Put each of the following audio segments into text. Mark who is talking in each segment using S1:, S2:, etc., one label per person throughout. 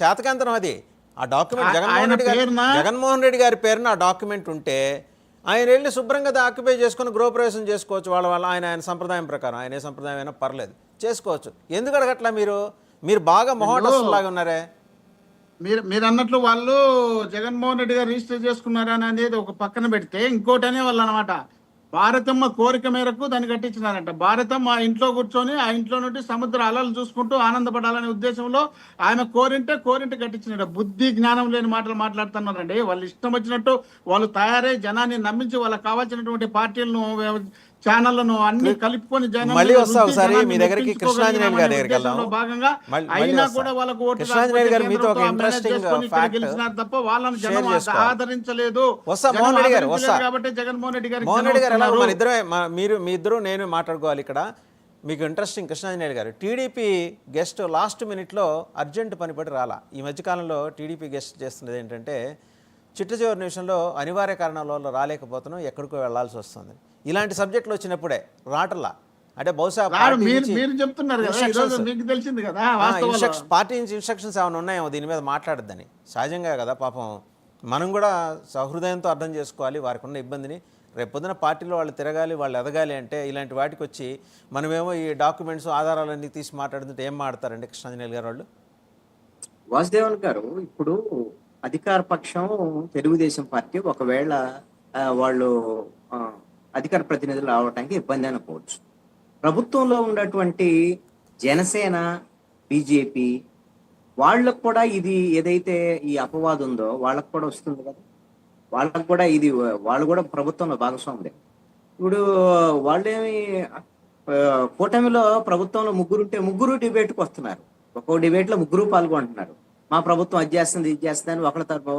S1: చేతకాంతనం అది. ఆ డాక్యుమెంట్
S2: పేరున
S1: జగన్మోహన్ రెడ్డి గారి పేరున ఆ డాక్యుమెంట్ ఉంటే ఆయన వెళ్ళి శుభ్రంగా ఆక్యుపై చేసుకుని గృహప్రవేశం చేసుకోవచ్చు. వాళ్ళ ఆయన సంప్రదాయం ప్రకారం, ఆయన ఏ సంప్రదాయం అయినా పర్లేదు, చేసుకోవచ్చు. ఎందుకు అడగట్లా మీరు బాగా మొహోటస్తులాగా ఉన్నారే.
S2: మీరు అన్నట్లు వాళ్ళు జగన్మోహన్ రెడ్డి గారు రిజిస్టర్ చేసుకున్నారని అనేది ఒక పక్కన పెడితే, ఇంకోటి అనే వాళ్ళు అనమాట, భారతమ్మ కోరిక మేరకు దాన్ని కట్టించినారంట. భారతమ్మ ఆ ఇంట్లో కూర్చొని ఆ ఇంట్లో నుండి సముద్ర అలలు చూసుకుంటూ ఆనందపడాలనే ఉద్దేశంలో ఆమె కోరింటే కట్టించినట్ట. బుద్ధి జ్ఞానం లేని మాటలు మాట్లాడుతున్నారండి. వాళ్ళు ఇష్టం వచ్చినట్టు వాళ్ళు తయారై జనాన్ని నమ్మించి వాళ్ళకి కావాల్సినటువంటి పార్టీలను, ఛానళ్లను అన్ని కలుపుకొని
S1: మళ్ళీ వస్తా ఒకసారి మీ దగ్గరికి కృష్ణాంజనేయులు గారి దగ్గరికి వెళ్దాం.
S2: భాగంగా అయినా కూడా వాళ్ళకు ఓటు
S1: కృష్ణాంజనేయులు గారు మీతో ఒక ఇంట్రెస్టింగ్ ఫ్యాక్ట్
S2: గెలిచినారు తప్ప వాళ్ళని జనం ఆదరించలేదు కాబట్టి జగన్మోహన్ రెడ్డి గారు
S1: మీ ఇద్దరు నేను మాట్లాడుకోవాలి ఇక్కడ. మీకు ఇంట్రెస్టింగ్ కృష్ణాంజనేయులు గారు టీడీపీ గెస్ట్ లాస్ట్ మినిట్లో అర్జెంట్ పనిపడి రాలా. ఈ మధ్యకాలంలో టీడీపీ గెస్ట్ చేస్తున్నది ఏంటంటే చిట్ట చివరి నిమిషంలో అనివార్య కారణాల వల్ల రాలేకపోతున్నాం, ఎక్కడికో వెళ్లాల్సి వస్తుంది. ఇలాంటి సబ్జెక్టులు వచ్చినప్పుడే రాటల్లా. అంటే బహుశా పార్టీ నుంచి ఇన్స్ట్రక్షన్స్ ఏమైనా ఉన్నాయేమో దీని మీద మాట్లాడద్దని. సహజంగా కదా పాపం, మనం కూడా సహృదయంతో అర్థం చేసుకోవాలి వారికి ఉన్న ఇబ్బందిని. రేపొద్దున పార్టీలో వాళ్ళు తిరగాలి, వాళ్ళు ఎదగాలి అంటే ఇలాంటి వాటికి వచ్చి మనమేమో ఈ డాక్యుమెంట్స్ ఆధారాలన్నీ తీసి మాట్లాడుతుంటే ఏం మాట్లాడతారండి కృష్ణాంజనేయులు గారు వాళ్ళు?
S3: వాసుదేవన్ గారు, ఇప్పుడు అధికార పక్షం తెలుగుదేశం పార్టీ ఒకవేళ వాళ్ళు అధికార ప్రతినిధులు రావడానికి ఇబ్బంది అనుకోవచ్చు. ప్రభుత్వంలో ఉన్నటువంటి జనసేన, బీజేపీ వాళ్ళకు కూడా ఇది ఏదైతే ఈ అపవాదం ఉందో వాళ్ళకు కూడా వస్తుంది కదా. వాళ్ళకు కూడా వాళ్ళు కూడా ప్రభుత్వంలో భాగస్వాములే. ఇప్పుడు వాళ్ళేమి కూటమిలో ప్రభుత్వంలో ముగ్గురు డిబేట్కి వస్తున్నారు. ఒక్కో డిబేట్లో ముగ్గురు పాల్గొంటున్నారు. మా ప్రభుత్వం అది చేస్తుంది, ఇది చేస్తుంది అని ఒకళ్ళ తరపు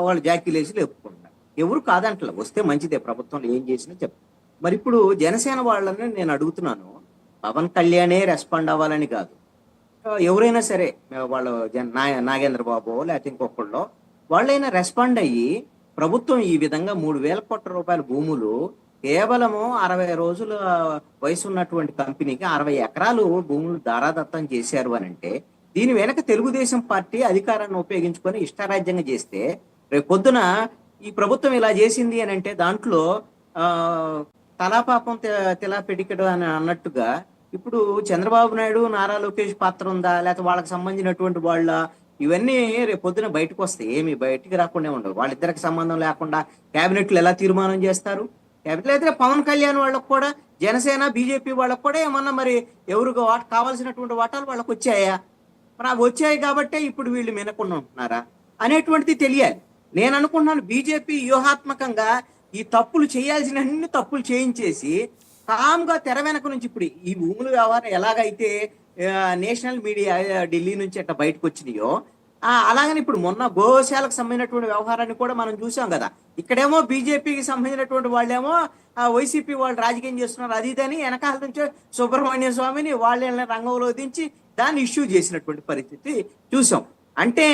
S3: వాళ్ళు జాకీలు వేసి లేపుకుంటున్నారు. ఎవరు కాదంటలే, వస్తే మంచిదే, ప్రభుత్వంలో ఏం చేసినా చెప్తారు. మరి ఇప్పుడు జనసేన వాళ్ళని నేను అడుగుతున్నాను, పవన్ కళ్యాణే రెస్పాండ్ అవ్వాలని కాదు, ఎవరైనా సరే వాళ్ళు నాగేంద్ర బాబు లేకపోతే ఇంకొకళ్ళు వాళ్ళైనా రెస్పాండ్ అయ్యి ప్రభుత్వం ఈ విధంగా 3,000 కోట్ల రూపాయల భూములు కేవలము 60 రోజుల వయసు ఉన్నటువంటి కంపెనీకి 60 ఎకరాలు భూములు దారాదత్తం చేశారు అని అంటే, దీని వెనక తెలుగుదేశం పార్టీ అధికారాన్ని ఉపయోగించుకొని ఇష్టారాజ్యంగా చేస్తే, రేపు పొద్దున ఈ ప్రభుత్వం ఇలా చేసింది అని అంటే దాంట్లో తలాపాపం తెలా పెడికడు అని అన్నట్టుగా ఇప్పుడు చంద్రబాబు నాయుడు, నారా లోకేష్ పాత్ర ఉందా, లేకపోతే వాళ్ళకి సంబంధించినటువంటి వాళ్ళ, ఇవన్నీ రేపు పొద్దున బయటకు వస్తాయి. ఏమి బయటికి రాకుండా ఉండవు. వాళ్ళిద్దరికి సంబంధం లేకుండా క్యాబినెట్లు ఎలా తీర్మానం చేస్తారు? క్యాబినెట్ అయితే పవన్ కళ్యాణ్ వాళ్ళకు కూడా, జనసేన బీజేపీ వాళ్ళకు కూడా ఏమన్నా మరి ఎవరికి కావాల్సినటువంటి వాటాలు వాళ్ళకు వచ్చాయా? మరి అవి వచ్చాయి కాబట్టే ఇప్పుడు వీళ్ళు వినకుండా ఉంటున్నారా అనేటువంటిది తెలియాలి. నేను అనుకుంటున్నాను బీజేపీ వ్యూహాత్మకంగా ఈ తప్పులు చేయాల్సిన అన్ని తప్పులు చేయించేసి కామ్గా తెర వెనక నుంచి ఇప్పుడు ఈ భూముల వ్యవహారం ఎలాగైతే నేషనల్ మీడియా ఢిల్లీ నుంచి అట్లా బయటకు వచ్చినాయో, అలాగని ఇప్పుడు మొన్న గోశాలకు సంబంధించినటువంటి వ్యవహారాన్ని కూడా మనం చూసాం కదా. ఇక్కడేమో బీజేపీకి సంబంధించినటువంటి వాళ్ళేమో వైసీపీ వాళ్ళు రాజకీయం చేస్తున్నారు, అది ఇదని వెనకాల నుంచే సుబ్రహ్మణ్య స్వామిని వాళ్ళని రంగంలో దించి దాన్ని ఇష్యూ చేసినటువంటి పరిస్థితి చూసాం. అంటే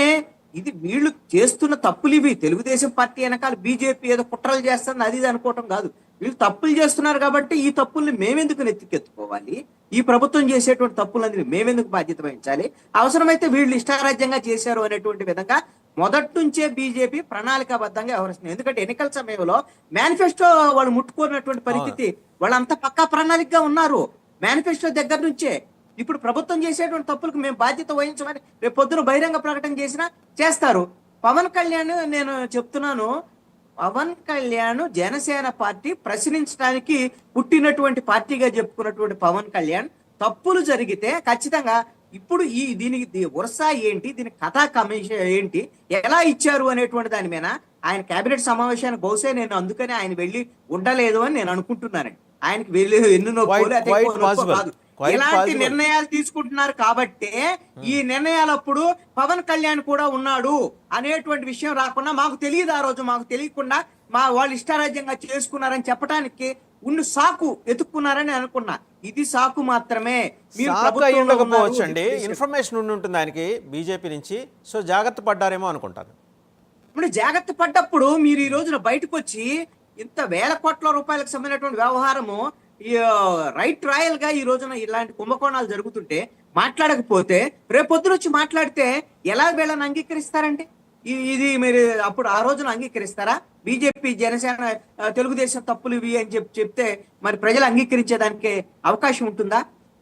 S3: ఇది వీళ్ళు చేస్తున్న తప్పులు ఇవి. తెలుగుదేశం పార్టీ వెనకాల బీజేపీ ఏదో కుట్రలు చేస్తుంది అది ఇది అనుకోవటం కాదు. వీళ్ళు తప్పులు చేస్తున్నారు కాబట్టి ఈ తప్పుల్ని మేమెందుకు నెత్తికెత్తుకోవాలి? ఈ ప్రభుత్వం చేసేటువంటి తప్పులందరినీ మేమెందుకు బాధ్యత వహించాలి? అవసరమైతే వీళ్ళు ఇష్టారాజ్యంగా చేశారు అనేటువంటి విధంగా మొదటి నుంచే బీజేపీ ప్రణాళికాబద్ధంగా వ్యవహరిస్తుంది. ఎందుకంటే ఎన్నికల సమయంలో మేనిఫెస్టో వాళ్ళు ముట్టుకున్నటువంటి పరిస్థితి, వాళ్ళంతా పక్కా ప్రణాళికగా ఉన్నారు మేనిఫెస్టో దగ్గర నుంచే. ఇప్పుడు ప్రభుత్వం చేసేటువంటి తప్పులకు మేము బాధ్యత వహించమని రేపు పొద్దున బహిరంగ ప్రకటన చేసినా చేస్తారు. పవన్ కళ్యాణ్, నేను చెప్తున్నాను, పవన్ కళ్యాణ్ జనసేన పార్టీ ప్రశ్నించడానికి పుట్టినటువంటి పార్టీగా చెప్పుకున్నటువంటి పవన్ కళ్యాణ్ తప్పులు జరిగితే ఖచ్చితంగా ఇప్పుడు దీనికి వరుస ఏంటి, దీనికి కథా కమిషన్ ఏంటి, ఎలా ఇచ్చారు అనేటువంటి దాని మీద ఆయన కేబినెట్ సమావేశానికి బహుశా నేను అందుకని ఆయన వెళ్ళి ఉండలేదు అని నేను అనుకుంటున్నానండి. ఆయనకి వెళ్ళి ఎన్నునో కాదు, ఇలాంటి నిర్ణయాలు తీసుకుంటున్నారు కాబట్టి ఈ నిర్ణయాలప్పుడు పవన్ కళ్యాణ్ కూడా ఉన్నాడు అనేటువంటి విషయం రాకుండా, మాకు తెలియదు ఆ రోజు, మాకు తెలియకుండా వాళ్ళు ఇష్టారాజ్యంగా చేసుకున్నారని చెప్పడానికి సాకు ఎత్తుక్కున్నారని అనుకున్నా. ఇది సాకు మాత్రమే.
S1: ఉండకపోవచ్చండి, ఇన్ఫర్మేషన్ ఉండి ఉంటుంది ఆయనకి బీజేపీ నుంచి. సో జాగ్రత్త పడ్డారేమో అనుకుంటాను.
S3: ఇప్పుడు జాగ్రత్త పడ్డప్పుడు మీరు ఈ రోజున బయటకు వచ్చి ఇంత 1,000 కోట్ల రూపాయలకు సంబంధించినటువంటి వ్యవహారము రైట్ రాయల్ గా ఈ రోజున ఇలాంటి కుంభకోణాలు జరుగుతుంటే మాట్లాడకపోతే రేపొద్దున వచ్చి మాట్లాడితే ఎలా వీళ్ళని అంగీకరిస్తారండి? ఇది మీరు అప్పుడు ఆ రోజున అంగీకరిస్తారా? బీజేపీ, జనసేన, తెలుగుదేశం తప్పులు ఇవి అని చెప్తే మరి ప్రజలు అంగీకరించేదానికి అవకాశం ఉంటుందా?